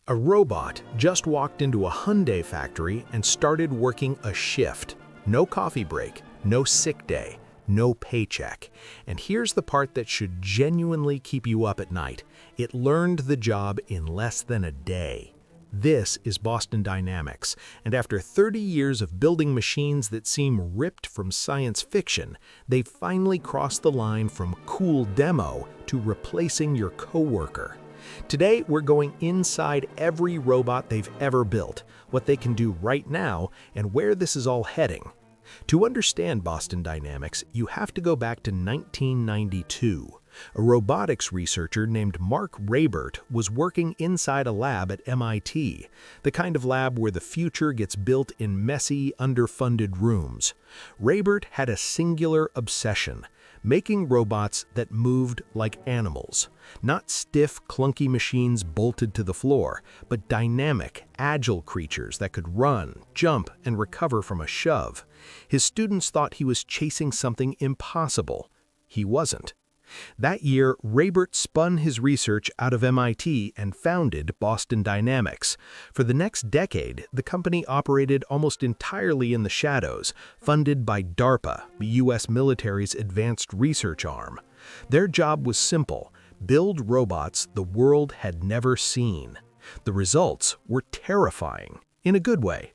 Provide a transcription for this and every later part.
A robot just walked into a Hyundai factory and started working a shift. No coffee break, no sick day, no paycheck. And here's the part that should genuinely keep you up at night. It learned the job in less than a day. This is Boston Dynamics, and after 30 years of building machines that seem ripped from science fiction, they've finally crossed the line from cool demo to replacing your coworker. Today, we're going inside every robot they've ever built, what they can do right now, and where this is all heading. To understand Boston Dynamics, you have to go back to 1992. A robotics researcher named Mark Raybert was working inside a lab at MIT, the kind of lab where the future gets built in messy, underfunded rooms. Raybert had a singular obsession: making robots that moved like animals. Not stiff, clunky machines bolted to the floor, but dynamic, agile creatures that could run, jump, and recover from a shove. His students thought he was chasing something impossible. He wasn't. That year, Raybert spun his research out of MIT and founded Boston Dynamics. For the next decade, the company operated almost entirely in the shadows, funded by DARPA, the U.S. military's advanced research arm. Their job was simple: build robots the world had never seen. The results were terrifying, in a good way.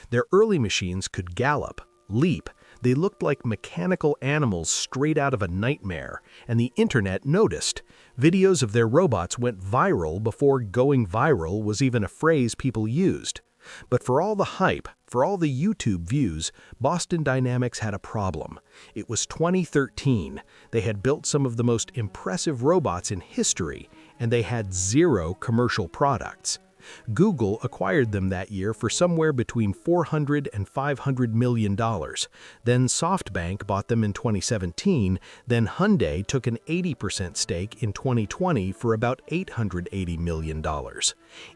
Their early machines could gallop, leap. They looked like mechanical animals straight out of a nightmare, and the internet noticed. Videos of their robots went viral before going viral was even a phrase people used. But for all the hype, for all the YouTube views, Boston Dynamics had a problem. It was 2013. They had built some of the most impressive robots in history, and they had zero commercial products. Google acquired them that year for somewhere between $400 and $500 million. Then SoftBank bought them in 2017. Then Hyundai took an 80% stake in 2020 for about $880 million.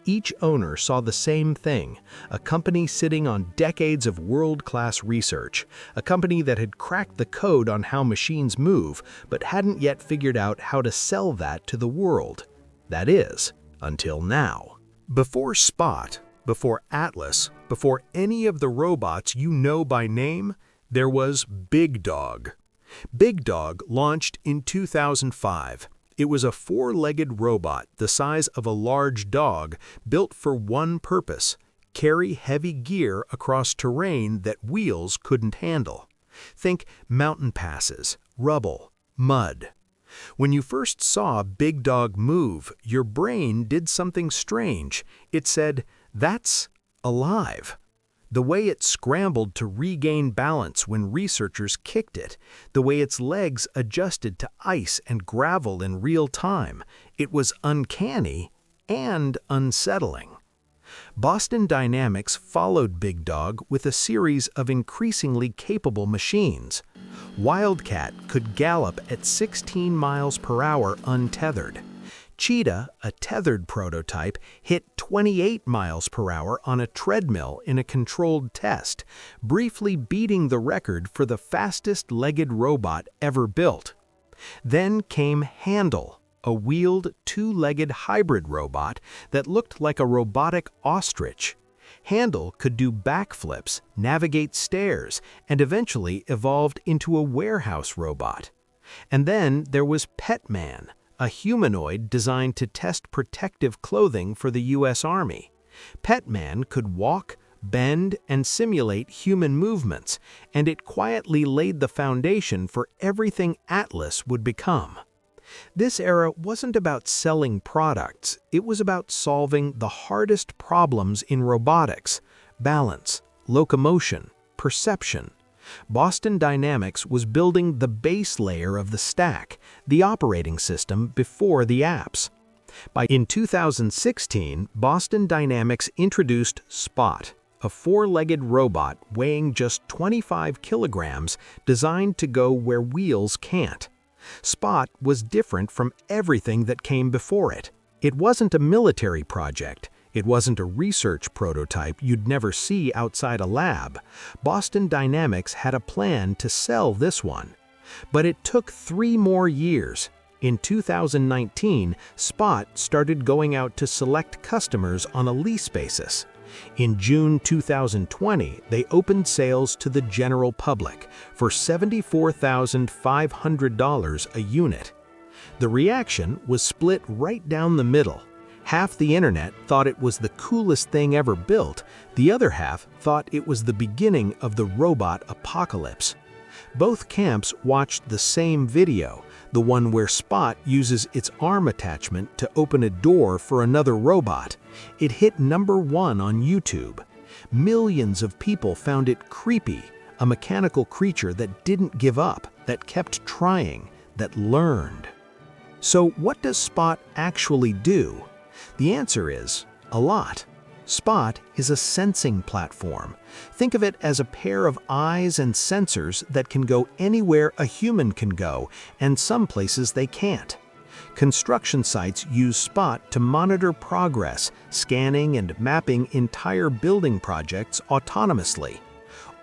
Each owner saw the same thing: a company sitting on decades of world-class research, a company that had cracked the code on how machines move, but hadn't yet figured out how to sell that to the world. That is, until now. Before Spot, before Atlas, before any of the robots you know by name, there was Big Dog. Big Dog launched in 2005. It was a four-legged robot the size of a large dog, built for one purpose: carry heavy gear across terrain that wheels couldn't handle. Think mountain passes, rubble, mud. When you first saw Big Dog move, your brain did something strange. It said, "That's alive." The way it scrambled to regain balance when researchers kicked it, the way its legs adjusted to ice and gravel in real time, it was uncanny and unsettling. Boston Dynamics followed Big Dog with a series of increasingly capable machines. WildCat could gallop at 16 miles per hour untethered. Cheetah, a tethered prototype, hit 28 miles per hour on a treadmill in a controlled test, briefly beating the record for the fastest-legged robot ever built. Then came Handle, a wheeled, two-legged hybrid robot that looked like a robotic ostrich. Handle could do backflips, navigate stairs, and eventually evolved into a warehouse robot. And then there was Petman, a humanoid designed to test protective clothing for the U.S. Army. Petman could walk, bend, and simulate human movements, and it quietly laid the foundation for everything Atlas would become. This era wasn't about selling products, it was about solving the hardest problems in robotics: balance, locomotion, perception. Boston Dynamics was building the base layer of the stack, the operating system before the apps. In 2016, Boston Dynamics introduced Spot, a four-legged robot weighing just 25 kilograms, designed to go where wheels can't. Spot was different from everything that came before it. It wasn't a military project. It wasn't a research prototype you'd never see outside a lab. Boston Dynamics had a plan to sell this one. But it took 3 more years. In 2019, Spot started going out to select customers on a lease basis. In June 2020, they opened sales to the general public for $74,500 a unit. The reaction was split right down the middle. Half the internet thought it was the coolest thing ever built, the other half thought it was the beginning of the robot apocalypse. Both camps watched the same video, the one where Spot uses its arm attachment to open a door for another robot. It hit #1 on YouTube. Millions of people found it creepy, a mechanical creature that didn't give up, that kept trying, that learned. So what does Spot actually do? The answer is a lot. Spot is a sensing platform. Think of it as a pair of eyes and sensors that can go anywhere a human can go, and some places they can't. Construction sites use Spot to monitor progress, scanning and mapping entire building projects autonomously.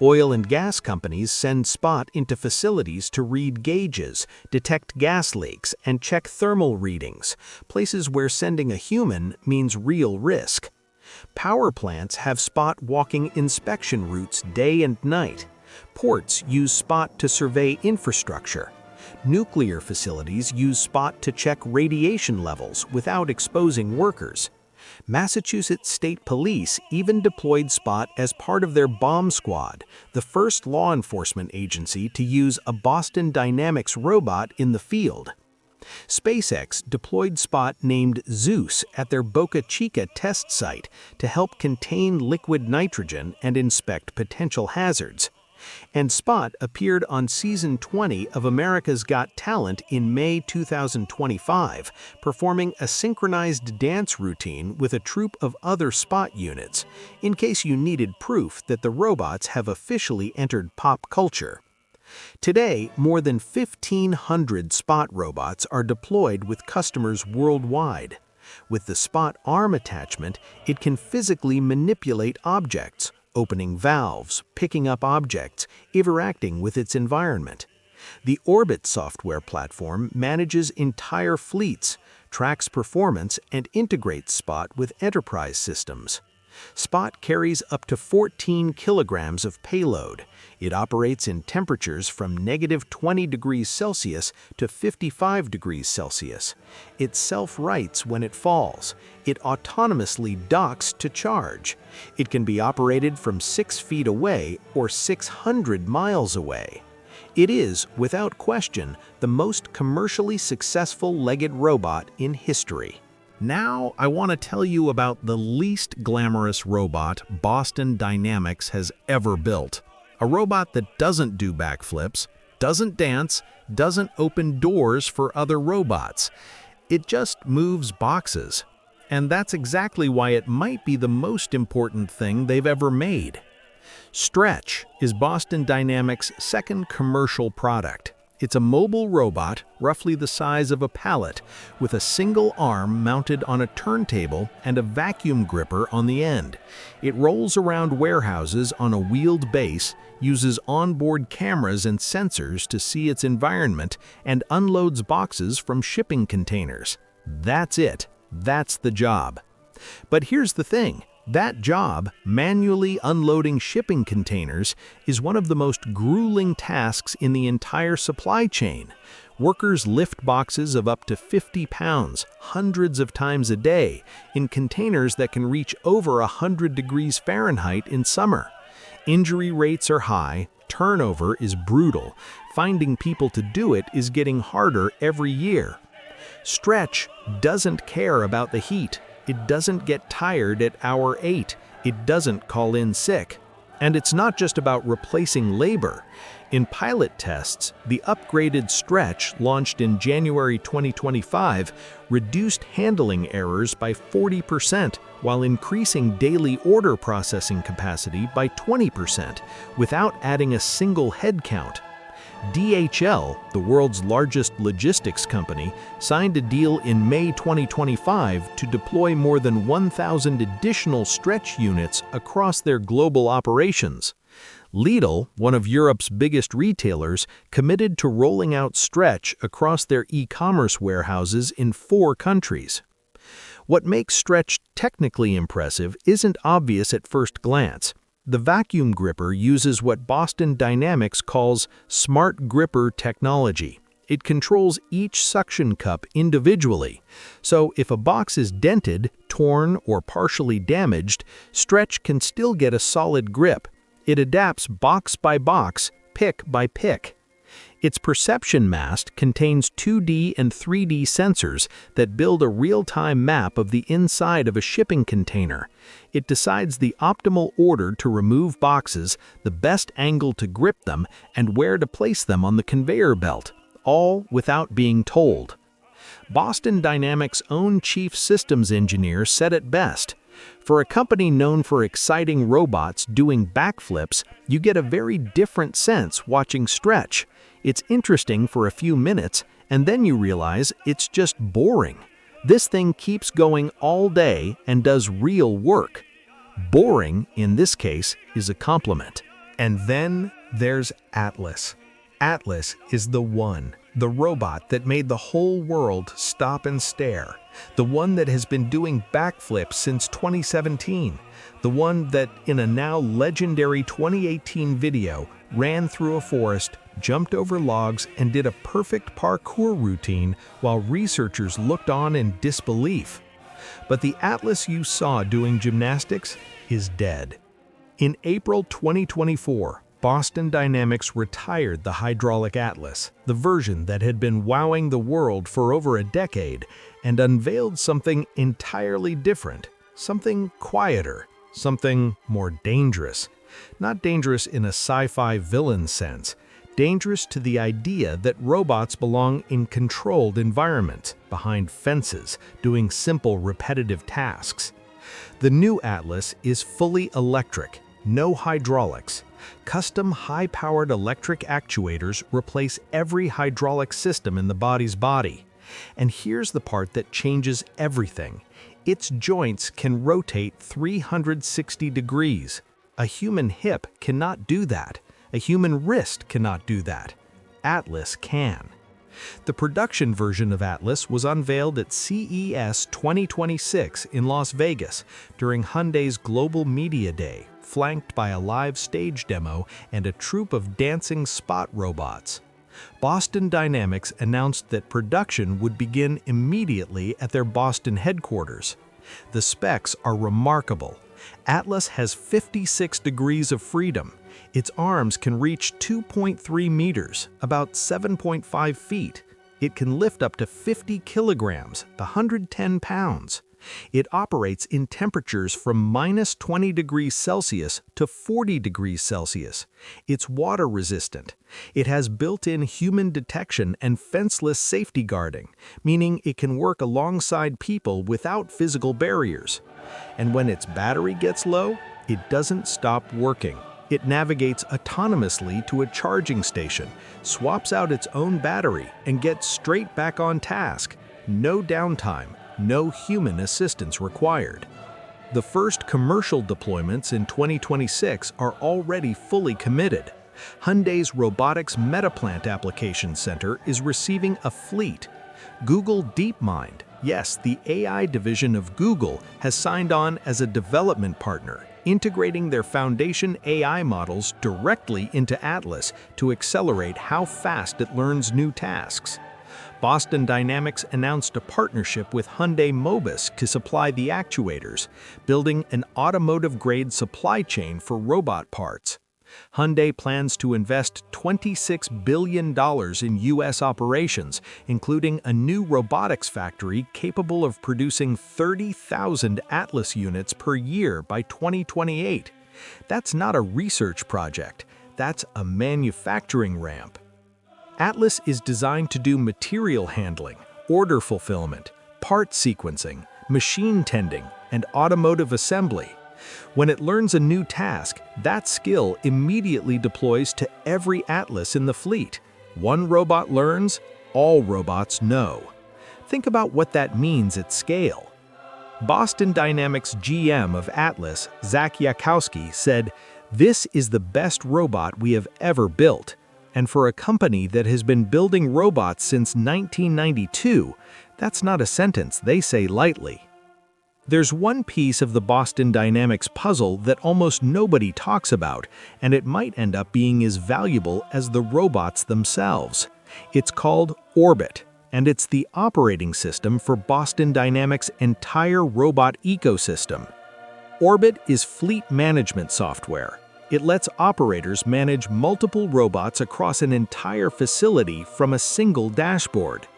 Oil and gas companies send Spot into facilities to read gauges, detect gas leaks, and check thermal readings, places where sending a human means real risk. Power plants have Spot walking inspection routes day and night. Ports use Spot to survey infrastructure. Nuclear facilities use Spot to check radiation levels without exposing workers. Massachusetts State Police even deployed Spot as part of their bomb squad, the first law enforcement agency to use a Boston Dynamics robot in the field. SpaceX deployed Spot named Zeus at their Boca Chica test site to help contain liquid nitrogen and inspect potential hazards. And Spot appeared on Season 20 of America's Got Talent in May 2025, performing a synchronized dance routine with a troupe of other Spot units, in case you needed proof that the robots have officially entered pop culture. Today, more than 1,500 Spot robots are deployed with customers worldwide. With the Spot arm attachment, it can physically manipulate objects, opening valves, picking up objects, interacting with its environment. The Orbit software platform manages entire fleets, tracks performance, and integrates Spot with enterprise systems. Spot carries up to 14 kilograms of payload. It operates in temperatures from -20 degrees Celsius to 55 degrees Celsius. It self-rights when it falls. It autonomously docks to charge. It can be operated from 6 feet away or 600 miles away. It is, without question, the most commercially successful legged robot in history. Now, I want to tell you about the least glamorous robot Boston Dynamics has ever built. A robot that doesn't do backflips, doesn't dance, doesn't open doors for other robots. It just moves boxes. And that's exactly why it might be the most important thing they've ever made. Stretch is Boston Dynamics' second commercial product. It's a mobile robot, roughly the size of a pallet, with a single arm mounted on a turntable and a vacuum gripper on the end. It rolls around warehouses on a wheeled base, uses onboard cameras and sensors to see its environment, and unloads boxes from shipping containers. That's it. That's the job. But here's the thing. That job, manually unloading shipping containers, is one of the most grueling tasks in the entire supply chain. Workers lift boxes of up to 50 pounds, hundreds of times a day, in containers that can reach over 100 degrees Fahrenheit in summer. Injury rates are high, turnover is brutal, finding people to do it is getting harder every year. Stretch doesn't care about the heat. It doesn't get tired at hour 8. It doesn't call in sick. And it's not just about replacing labor. In pilot tests, the upgraded Stretch, launched in January 2025, reduced handling errors by 40% while increasing daily order processing capacity by 20% without adding a single headcount. DHL, the world's largest logistics company, signed a deal in May 2025 to deploy more than 1,000 additional Stretch units across their global operations. Lidl, one of Europe's biggest retailers, committed to rolling out Stretch across their e-commerce warehouses in 4 countries. What makes Stretch technically impressive isn't obvious at first glance. The vacuum gripper uses what Boston Dynamics calls smart gripper technology. It controls each suction cup individually. So if a box is dented, torn, or partially damaged, Stretch can still get a solid grip. It adapts box by box, pick by pick. Its perception mast contains 2D and 3D sensors that build a real-time map of the inside of a shipping container. It decides the optimal order to remove boxes, the best angle to grip them, and where to place them on the conveyor belt, all without being told. Boston Dynamics' own chief systems engineer said it best. For a company known for exciting robots doing backflips, you get a very different sense watching Stretch. It's interesting for a few minutes, and then you realize it's just boring. This thing keeps going all day and does real work. Boring, in this case, is a compliment. And then there's Atlas. Atlas is the one, the robot that made the whole world stop and stare. The one that has been doing backflips since 2017. The one that, in a now legendary 2018 video, ran through a forest, jumped over logs, and did a perfect parkour routine while researchers looked on in disbelief. But the Atlas you saw doing gymnastics is dead. In April 2024, Boston Dynamics retired the hydraulic Atlas, the version that had been wowing the world for over a decade, and unveiled something entirely different, something quieter, something more dangerous. Not dangerous in a sci-fi villain sense, dangerous to the idea that robots belong in controlled environments, behind fences, doing simple repetitive tasks. The new Atlas is fully electric, no hydraulics. Custom high-powered electric actuators replace every hydraulic system in the body's body. And here's the part that changes everything. Its joints can rotate 360 degrees. A human hip cannot do that. A human wrist cannot do that. Atlas can. The production version of Atlas was unveiled at CES 2026 in Las Vegas during Hyundai's Global Media Day, flanked by a live stage demo and a troupe of dancing spot robots. Boston Dynamics announced that production would begin immediately at their Boston headquarters. The specs are remarkable. Atlas has 56 degrees of freedom. Its arms can reach 2.3 meters, about 7.5 feet. It can lift up to 50 kilograms, 110 pounds. It operates in temperatures from minus 20 degrees Celsius to 40 degrees Celsius. It's water resistant. It has built-in human detection and fenceless safety guarding, meaning it can work alongside people without physical barriers. And when its battery gets low, it doesn't stop working. It navigates autonomously to a charging station, swaps out its own battery, and gets straight back on task. No downtime. No human assistance required. The first commercial deployments in 2026 are already fully committed. Hyundai's Robotics Metaplant Application Center is receiving a fleet. Google DeepMind, yes, the AI division of Google, has signed on as a development partner, integrating their foundation AI models directly into Atlas to accelerate how fast it learns new tasks. Boston Dynamics announced a partnership with Hyundai Mobis to supply the actuators, building an automotive-grade supply chain for robot parts. Hyundai plans to invest $26 billion in U.S. operations, including a new robotics factory capable of producing 30,000 Atlas units per year by 2028. That's not a research project, that's a manufacturing ramp. Atlas is designed to do material handling, order fulfillment, part sequencing, machine tending, and automotive assembly. When it learns a new task, that skill immediately deploys to every Atlas in the fleet. One robot learns, all robots know. Think about what that means at scale. Boston Dynamics GM of Atlas, Zach Yakowski, said, This is the best robot we have ever built, and for a company that has been building robots since 1992, that's not a sentence they say lightly. There's one piece of the Boston Dynamics puzzle that almost nobody talks about, and it might end up being as valuable as the robots themselves. It's called Orbit, and it's the operating system for Boston Dynamics' entire robot ecosystem. Orbit is fleet management software. It lets operators manage multiple robots across an entire facility from a single dashboard.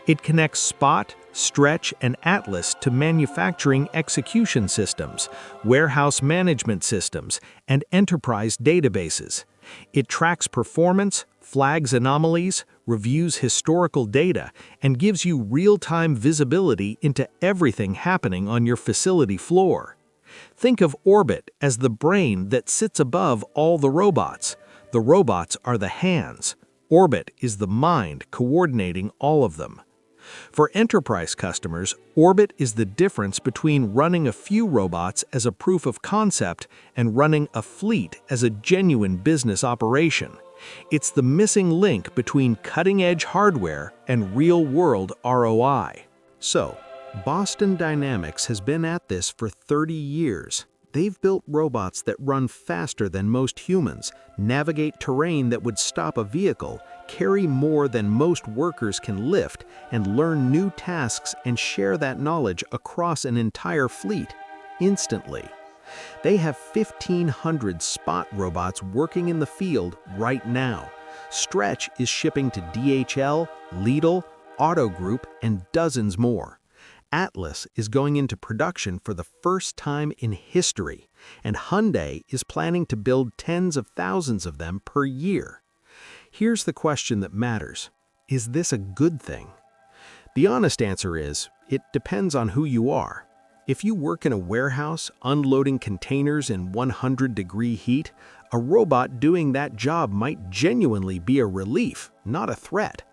It connects Spot, Stretch, and Atlas to manufacturing execution systems, warehouse management systems, and enterprise databases. It tracks performance, flags anomalies, reviews historical data, and gives you real-time visibility into everything happening on your facility floor. Think of Orbit as the brain that sits above all the robots. The robots are the hands. Orbit is the mind coordinating all of them. For enterprise customers, Orbit is the difference between running a few robots as a proof of concept and running a fleet as a genuine business operation. It's the missing link between cutting-edge hardware and real-world ROI. So, Boston Dynamics has been at this for 30 years. They've built robots that run faster than most humans, navigate terrain that would stop a vehicle, carry more than most workers can lift, and learn new tasks and share that knowledge across an entire fleet instantly. They have 1,500 Spot robots working in the field right now. Stretch is shipping to DHL, Lidl, Auto Group, and dozens more. Atlas is going into production for the first time in history, and Hyundai is planning to build tens of thousands of them per year. Here's the question that matters. Is this a good thing? The honest answer is, it depends on who you are. If you work in a warehouse unloading containers in 100-degree heat, a robot doing that job might genuinely be a relief, not a threat.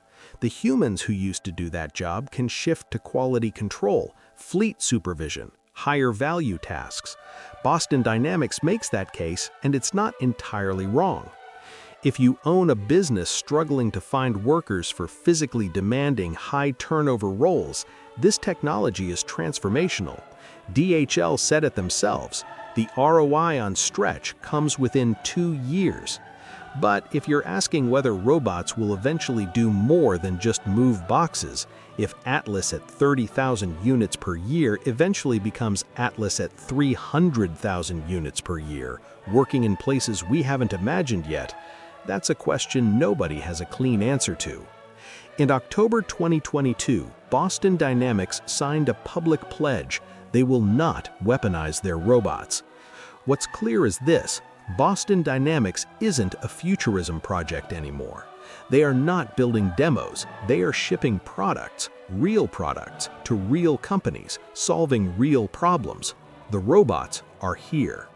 The humans who used to do that job can shift to quality control, fleet supervision, higher value tasks. Boston Dynamics makes that case, and it's not entirely wrong. If you own a business struggling to find workers for physically demanding, high-turnover roles, this technology is transformational. DHL said it themselves. The ROI on Stretch comes within 2 years. But if you're asking whether robots will eventually do more than just move boxes, if Atlas at 30,000 units per year eventually becomes Atlas at 300,000 units per year, working in places we haven't imagined yet, that's a question nobody has a clean answer to. In October 2022, Boston Dynamics signed a public pledge: they will not weaponize their robots. What's clear is this: Boston Dynamics isn't a futurism project anymore. They are not building demos, they are shipping products, to real companies, solving real problems. The robots are here.